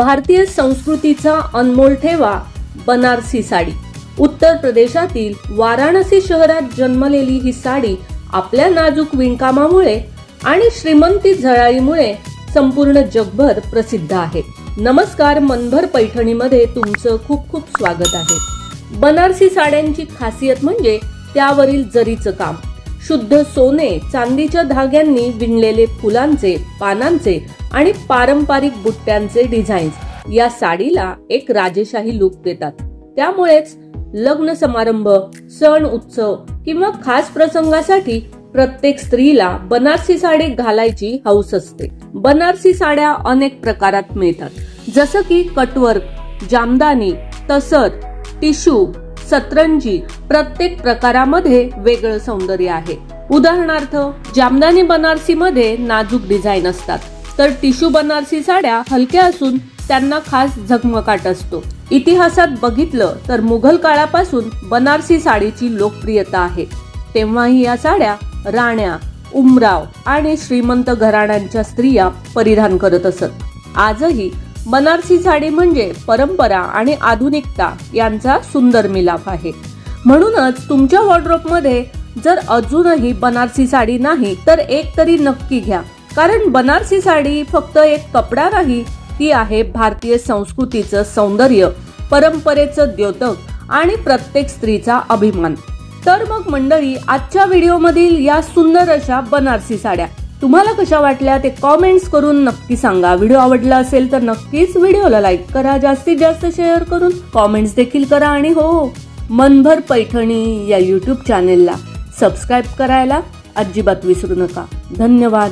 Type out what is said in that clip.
भारतीय संस्कृतीचा अनमोल ठेवा बनारसी साडी। उत्तर प्रदेशातील वाराणसी शहरात जन्मलेली ही साडी आपल्या नाजूक विणकामामुळे आणि श्रीमंती झळाळीमुळे संपूर्ण जगभर प्रसिद्ध आहे। नमस्कार, मनभर पैठणीमध्ये तुमचं खूप खूप स्वागत आहे। बनारसी साड्यांची खासियत म्हणजे त्यावरील जरीचं काम, शुद्ध सोने चांदीच्या धाग्यांनी विणलेले फुलांचे, पानांचे आणि पारंपरिक बुट्ट्यांचे डिझाईन्स या साडीला एक राजेशाही लुक देतात। त्यामुळेच लग्न समारंभ, सण उत्सव किंवा खास प्रसंगासाठी प्रत्येक स्त्रीला बनारसी साडी घालायची हौस असते। बनारसी साड्या अनेक प्रकारात मिळतात, जसं की कटवर्क, जामदानी, तसर, टिश्यू, सतरंजी। प्रत्येक प्रकारामध्ये वेगळं सौंदर्य आहे। उदाहरणार्थ, जामदानी बनारसी मध्ये नाजूक डिझाईन असतात, तर टिश्यू बनारसी साड्या हलक्या असून त्यांना खास झगमगाट असतो। इतिहासात बघितलं तर मुघल काळापासून बनारसी साडीची लोकप्रियता आहे। तेव्हाही या साड्या राण्या, उमराव आणि श्रीमंत घराण्यांच्या स्त्रिया परिधान करत असत। आजही बनारसी साडी म्हणजे परंपरा आणि आधुनिकता यांचा सुंदर मिलाफ आहे। म्हणूनच तुमच्या वॉर्डरोबमध्ये जर अजूनही बनारसी साडी नाही तर एक तरी नक्की घ्या, कारण बनारसी साडी फक्त एक कपडा नाही, ती आहे भारतीय संस्कृतीचं सौंदर्य, परंपरेचं द्योतक आणि प्रत्येक स्त्रीचा अभिमान। तर मग मंडळी, आजच्या व्हिडिओमधील या सुंदर अशा बनारसी साड्या तुम्हाला कशा वाटल्या ते कमेंट्स करून नक्की सांगा। व्हिडिओ आवडला असेल तर नक्कीच व्हिडिओला लाईक करा, जास्तीत जास्त शेअर करून कमेंट्स देखील करा आणि हो, मनभर पैठणी या YouTube चॅनेलला सबस्क्राइब करायला अजिबात विसरू नका। धन्यवाद।